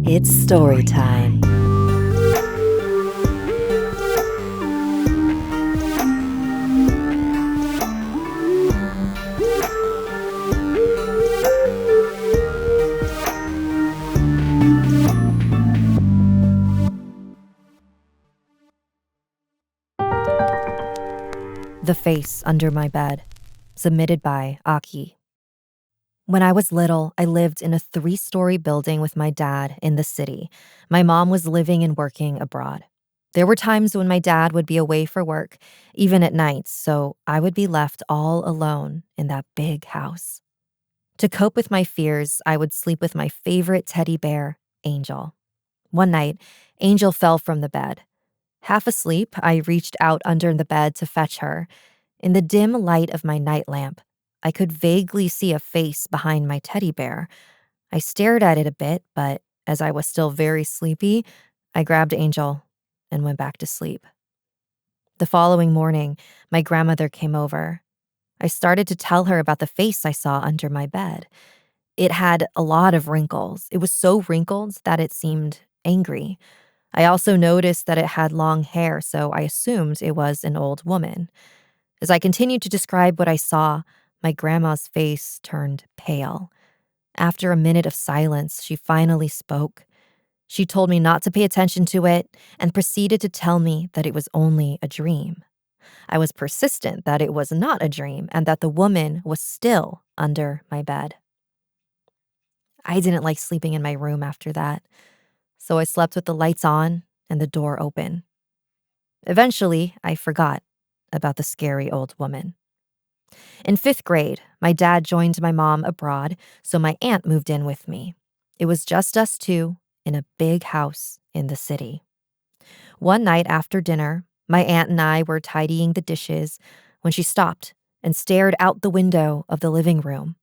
It's story time. The Face Under My Bed, submitted by Aki. When I was little, I lived in a 3-story building with my dad in the city. My mom was living and working abroad. There were times when my dad would be away for work, even at nights, so I would be left all alone in that big house. To cope with my fears, I would sleep with my favorite teddy bear, Angel. One night, Angel fell from the bed. Half asleep, I reached out under the bed to fetch her. In the dim light of my night lamp, I could vaguely see a face behind my teddy bear. I stared at it a bit, but as I was still very sleepy, I grabbed Angel and went back to sleep. The following morning, my grandmother came over. I started to tell her about the face I saw under my bed. It had a lot of wrinkles. It was so wrinkled that it seemed angry. I also noticed that it had long hair, so I assumed it was an old woman. As I continued to describe what I saw, my grandma's face turned pale. After a minute of silence, she finally spoke. She told me not to pay attention to it and proceeded to tell me that it was only a dream. I was persistent that it was not a dream and that the woman was still under my bed. I didn't like sleeping in my room after that, so I slept with the lights on and the door open. Eventually, I forgot about the scary old woman. In 5th grade, my dad joined my mom abroad, so my aunt moved in with me. It was just us two in a big house in the city. One night after dinner, my aunt and I were tidying the dishes when she stopped and stared out the window of the living room.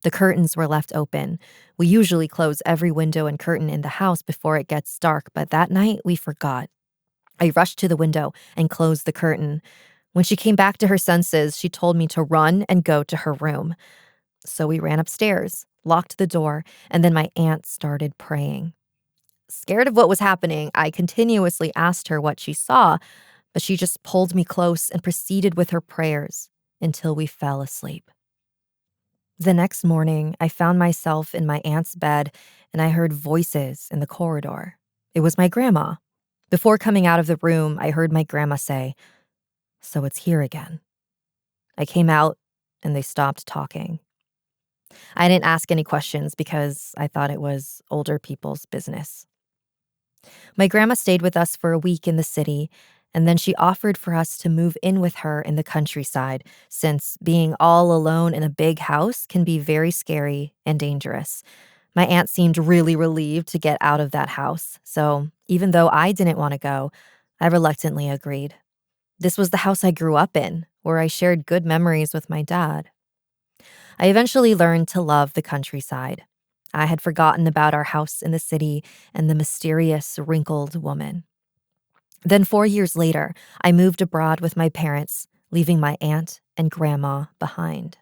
The curtains were left open. We usually close every window and curtain in the house before it gets dark, but that night we forgot. I rushed to the window and closed the curtain. When she came back to her senses, she told me to run and go to her room. So we ran upstairs, locked the door, and then my aunt started praying. Scared of what was happening, I continuously asked her what she saw, but she just pulled me close and proceeded with her prayers until we fell asleep. The next morning, I found myself in my aunt's bed and I heard voices in the corridor. It was my grandma. Before coming out of the room, I heard my grandma say, "So it's here again." I came out and they stopped talking. I didn't ask any questions because I thought it was older people's business. My grandma stayed with us for a week in the city, and then she offered for us to move in with her in the countryside, since being all alone in a big house can be very scary and dangerous. My aunt seemed really relieved to get out of that house, so even though I didn't want to go, I reluctantly agreed. This was the house I grew up in, where I shared good memories with my dad. I eventually learned to love the countryside. I had forgotten about our house in the city and the mysterious, wrinkled woman. Then 4 years later, I moved abroad with my parents, leaving my aunt and grandma behind.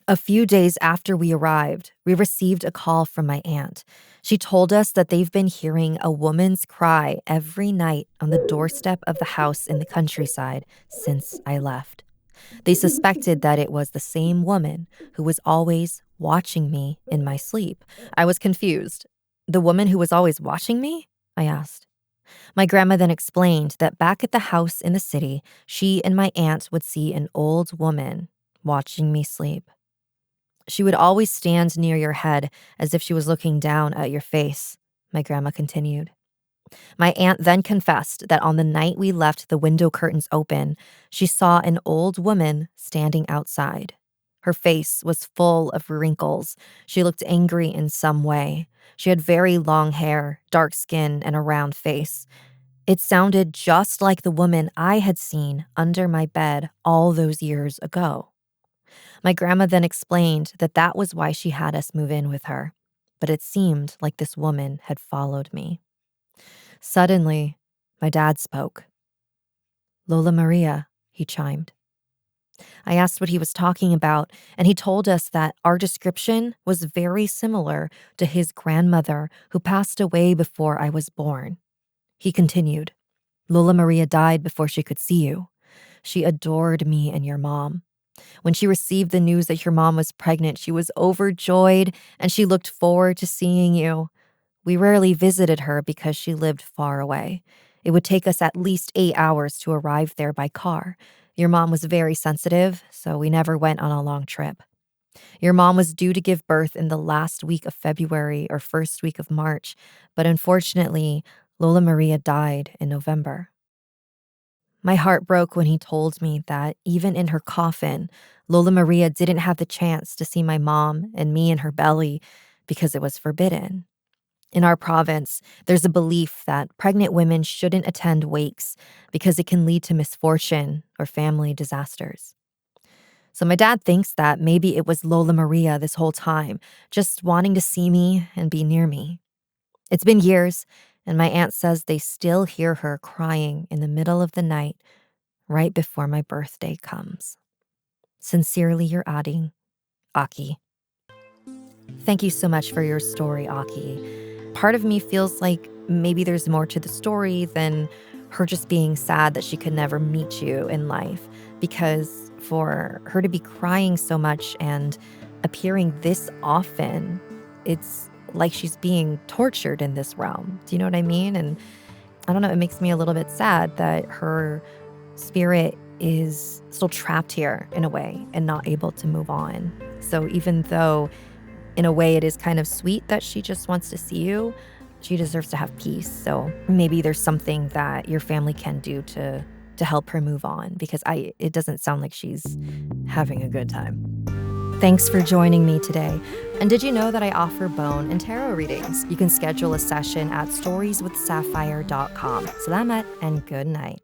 A few days after we arrived, we received a call from my aunt. She told us that they've been hearing a woman's cry every night on the doorstep of the house in the countryside since I left. They suspected that it was the same woman who was always watching me in my sleep. I was confused. The woman who was always watching me? I asked. My grandma then explained that back at the house in the city, she and my aunt would see an old woman watching me sleep. She would always stand near your head as if she was looking down at your face, my grandma continued. My aunt then confessed that on the night we left the window curtains open, she saw an old woman standing outside. Her face was full of wrinkles. She looked angry in some way. She had very long hair, dark skin, and a round face. It sounded just like the woman I had seen under my bed all those years ago. My grandma then explained that that was why she had us move in with her, but it seemed like this woman had followed me. Suddenly, my dad spoke. "Lola Maria," he chimed. I asked what he was talking about, and he told us that our description was very similar to his grandmother who passed away before I was born. He continued, Lola Maria died before she could see you. She adored me and your mom. When she received the news that your mom was pregnant, she was overjoyed and she looked forward to seeing you. We rarely visited her because she lived far away. It would take us at least 8 hours to arrive there by car. Your mom was very sensitive, so we never went on a long trip. Your mom was due to give birth in the last week of February or first week of March, but unfortunately, Lola Maria died in November. My heart broke when he told me that even in her coffin, Lola Maria didn't have the chance to see my mom and me in her belly because it was forbidden. In our province, there's a belief that pregnant women shouldn't attend wakes because it can lead to misfortune or family disasters. So my dad thinks that maybe it was Lola Maria this whole time, just wanting to see me and be near me. It's been years, and my aunt says they still hear her crying in the middle of the night right before my birthday comes. Sincerely, your adding, Aki. Thank you so much for your story, Aki. Part of me feels like maybe there's more to the story than her just being sad that she could never meet you in life, because for her to be crying so much and appearing this often, it's like she's being tortured in this realm. Do you know what I mean? And I don't know, it makes me a little bit sad that her spirit is still trapped here in a way and not able to move on. So even though in a way it is kind of sweet that she just wants to see you, she deserves to have peace. So maybe there's something that your family can do to help her move on, because it doesn't sound like she's having a good time. Thanks for joining me today. And did you know that I offer bone and tarot readings? You can schedule a session at StoriesWithSapphire.com. Salamat and good night.